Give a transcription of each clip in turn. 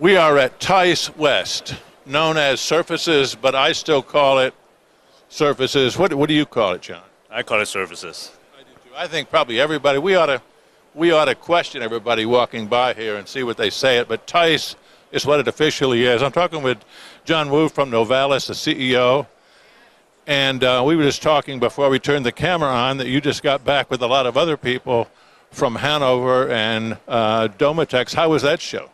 We are at Tice West, known as Surfaces, but I still call it Surfaces. What do you call it, John? I call it Surfaces. I do too. I think probably everybody, we ought to question everybody walking by here and see what they say it, but Tice is what it officially is. I'm talking with John Wu from Novalis, the CEO, and we were just talking before we turned the camera on that you just got back with a lot of other people from Hanover and Domatex. How was that show?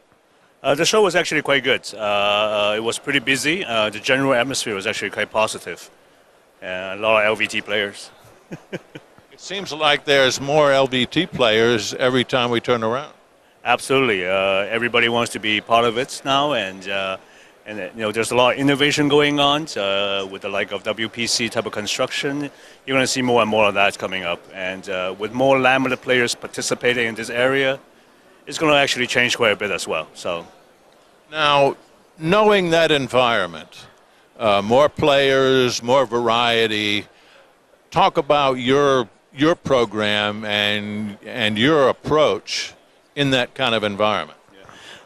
The show was actually quite good. It was pretty busy. The general atmosphere was actually quite positive. A lot of LVT players. It seems like there's more LVT players every time we turn around. Absolutely. Everybody wants to be part of it now, and there's a lot of innovation going on with the like of WPC type of construction. You're going to see more and more of that coming up, and with more laminate players participating in this area, it's going to actually change quite a bit as well. So, now, knowing that environment, more players, more variety. Talk about your program and your approach in that kind of environment.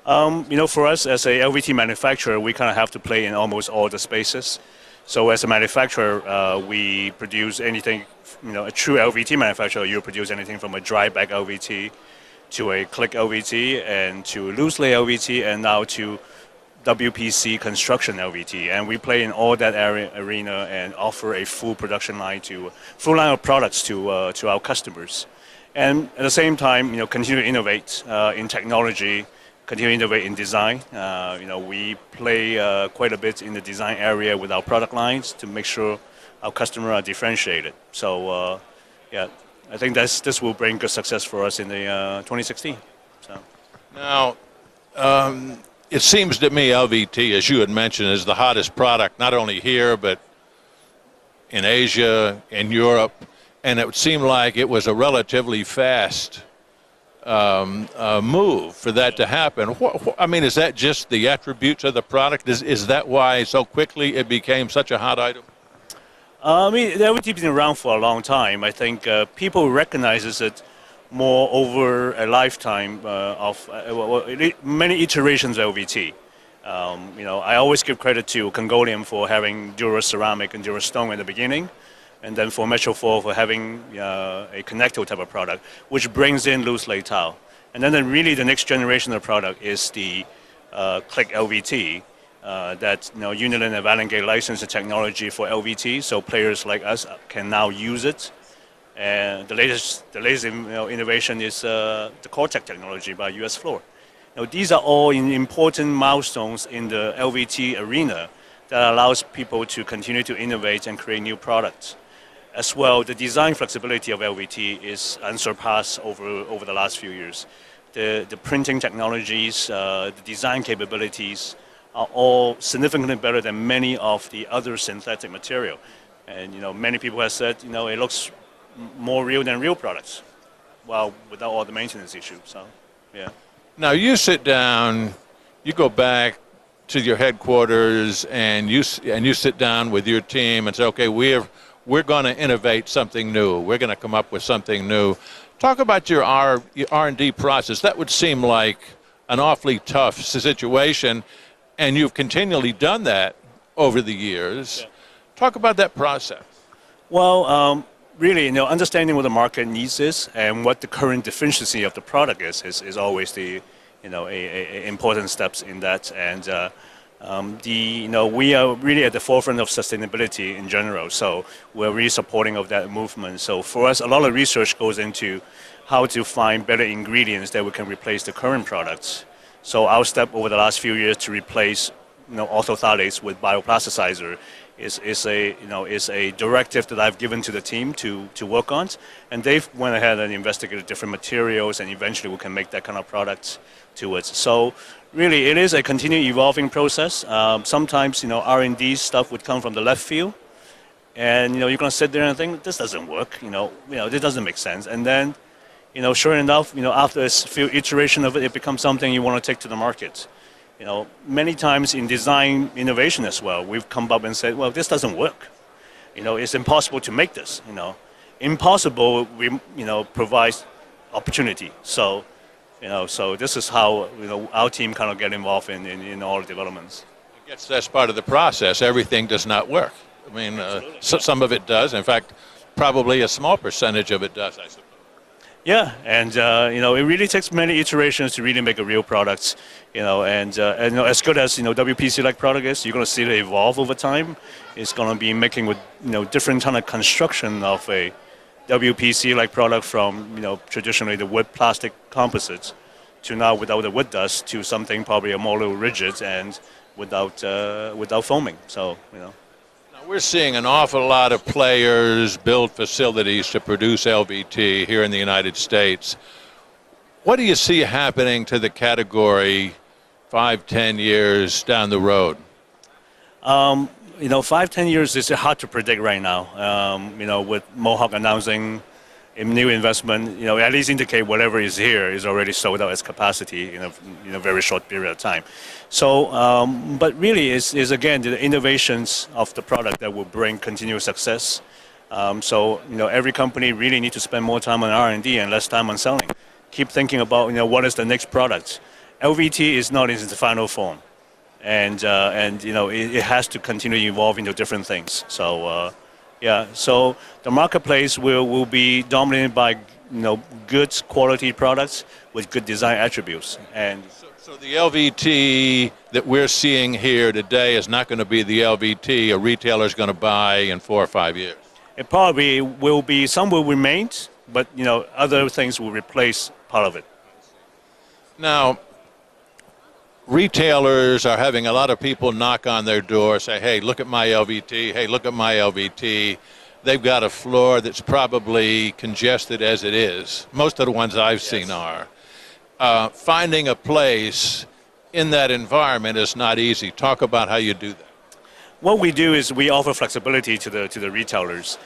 For us as a LVT manufacturer, we kind of have to play in almost all the spaces. So as a manufacturer, we produce anything. A true LVT manufacturer, you produce anything from a dry bag LVT to a click LVT and to loose lay LVT and now to WPC construction LVT, and we play in all that arena and offer a full production line full line of products to our customers, and at the same time, continue to innovate in technology, continue to innovate in design. We play quite a bit in the design area with our product lines to make sure our customers are differentiated. So, I think this will bring good success for us in the 2016. So now. It seems to me LVT, as you had mentioned, is the hottest product, not only here, but in Asia, in Europe, and it would seem like it was a relatively fast move for that to happen. Is that just the attributes of the product? Is that why so quickly it became such a hot item? The LVT has been around for a long time. I think people recognize it more over a lifetime of many iterations of LVT. I always give credit to Congolium for having Dura ceramic and Dura stone in the beginning, and then for Metro 4 for having a connector type of product, which brings in loose lay tile. And then really the next generation of product is the click LVT that Unilin and Valengate licensed the technology for LVT, so players like us can now use it. And the latest innovation is the Cortec technology by US Floor. These are all important milestones in the LVT arena that allows people to continue to innovate and create new products. As well, the design flexibility of LVT is unsurpassed over the last few years. The printing technologies, the design capabilities are all significantly better than many of the other synthetic material. And many people have said it looks more real than real products, well, without all the maintenance issues. So, yeah. Now you sit down, you go back to your headquarters, and you sit down with your team and say, okay, we're going to innovate something new. We're going to come up with something new. Talk about your R&D process. That would seem like an awfully tough situation, and you've continually done that over the years. Yeah. Talk about that process. Well. Really, understanding what the market needs is and what the current deficiency of the product is always the, important steps in that. And we are really at the forefront of sustainability in general. So we're really supporting of that movement. So for us, a lot of research goes into how to find better ingredients that we can replace the current products. So our step over the last few years to replace, orthophthalates with bioplasticizer is a directive that I've given to the team to work on, and they've went ahead and investigated different materials, and eventually we can make that kind of product to it. So really, it is a continually evolving process. Sometimes R&D stuff would come from the left field, and you're going to sit there and think this doesn't work. This doesn't make sense, and then sure enough, after a few iterations of it, it becomes something you want to take to the market. Many times in design innovation as well, we've come up and said, well, this doesn't work. It's impossible to make this. Impossible, provides opportunity. So So this is how our team kind of get involved in all the developments. I guess that's part of the process. Everything does not work. I mean, some of it does. In fact, probably a small percentage of it does, I suppose. Yeah, and it really takes many iterations to really make a real product. And as good as WPC-like product is, you're going to see it evolve over time. It's going to be making with different kind of construction of a WPC-like product from traditionally the wood plastic composites to now without the wood dust to something probably a more little rigid and without foaming. So Now we're seeing an awful lot of players build facilities to produce LVT here in the United States. What do you see happening to the category 5-10 years down the road? 5-10 years is hard to predict right now. With Mohawk announcing a new investment, at least indicate whatever is here is already sold out its capacity in a very short period of time. So, but really is again the innovations of the product that will bring continuous success. So, every company really need to spend more time on R&D and less time on selling. Keep thinking about what is the next product. LVT is not in its final form. And it has to continue to evolve into different things. So so the marketplace will be dominated by good quality products with good design attributes. And so the LVT that we're seeing here today is not going to be the LVT a retailer is going to buy in 4 or 5 years. It probably will be, some will remain, but other things will replace part of it. Now, retailers are having a lot of people knock on their door, say, hey, look at my LVT. Hey, look at my LVT. They've got a floor that's probably congested as it is. Most of the ones I've seen are. Finding a place in that environment is not easy. Talk about how you do that. What we do is we offer flexibility to the retailers.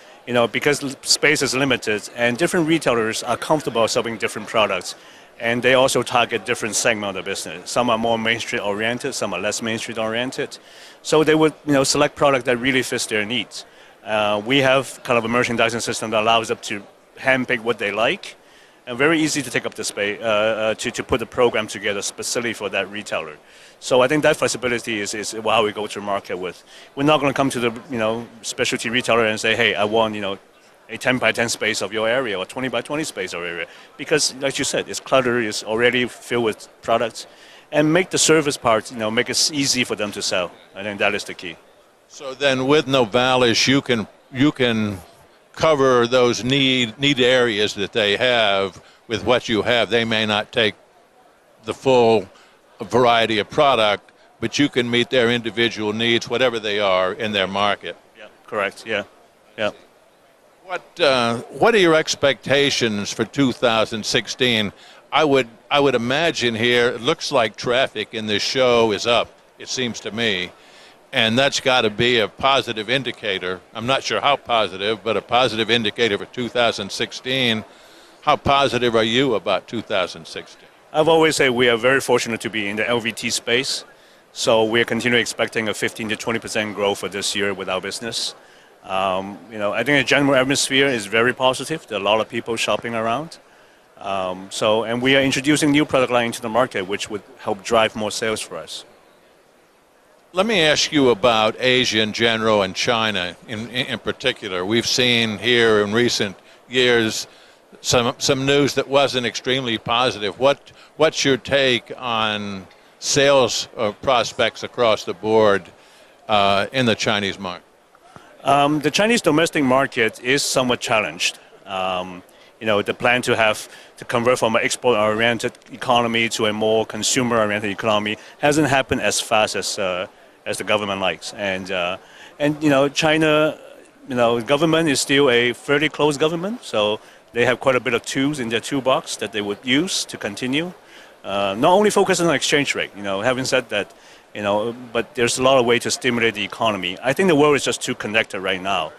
Because space is limited and different retailers are comfortable selling different products. And they also target different segments of the business. Some are more Main Street oriented, some are less Main Street oriented. So they would select product that really fits their needs. We have kind of a merchandising system that allows them to handpick what they like, and very easy to take up the space to put the program together specifically for that retailer. So I think that flexibility is how we go to market with. We're not going to come to the specialty retailer and say, hey, I want a 10 by 10 space of your area or 20 by 20 space of your area, because like you said, it's clutter, is already filled with products, and make the service part, make it easy for them to sell. I think that is the key. So then with Novalis, you can cover those need areas that they have with what you have. They may not take the full variety of product, but you can meet their individual needs, whatever they are, in their market. Yeah, correct. Yeah. What are your expectations for 2016? I would imagine here it looks like traffic in this show is up. It seems to me, and that's got to be a positive indicator. I'm not sure how positive, but a positive indicator for 2016. How positive are you about 2016? I've always said we are very fortunate to be in the LVT space, so we are continuing expecting a 15 to 20% growth for this year with our business. I think the general atmosphere is very positive. There are a lot of people shopping around. And we are introducing new product line into the market, which would help drive more sales for us. Let me ask you about Asia in general and China in particular. We've seen here in recent years some news that wasn't extremely positive. What's your take on sales prospects across the board in the Chinese market? The Chinese domestic market is somewhat challenged. The plan to convert from an export-oriented economy to a more consumer-oriented economy hasn't happened as fast as the government likes. And China, government is still a fairly closed government, so they have quite a bit of tools in their toolbox that they would use to continue. Not only focusing on exchange rate, having said that, but there's a lot of ways to stimulate the economy. I think the world is just too connected right now.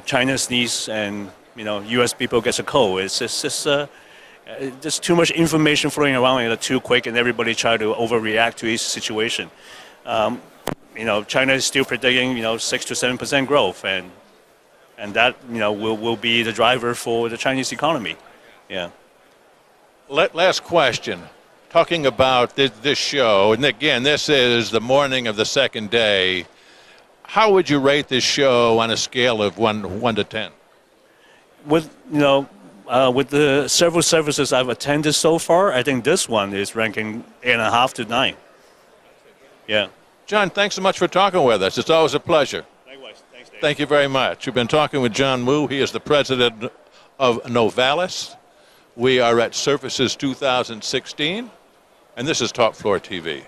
China sneezes and, U.S. people gets a cold. It's just there's too much information flowing around and too quick, and everybody try to overreact to each situation. China is still predicting, 6 to 7% growth, and that, will be the driver for the Chinese economy. Yeah. Last question. Talking about this show, and again, this is the morning of the second day. How would you rate this show on a scale of 1 to 10? With with the several services I've attended so far, I think this one is ranking 8.5 to 9. Yeah. John, thanks so much for talking with us. It's always a pleasure. Likewise. Thanks, Dave. Thank you very much. We've been talking with John Moo. He is the president of Novalis. We are at Surfaces 2016, and this is Top Floor TV.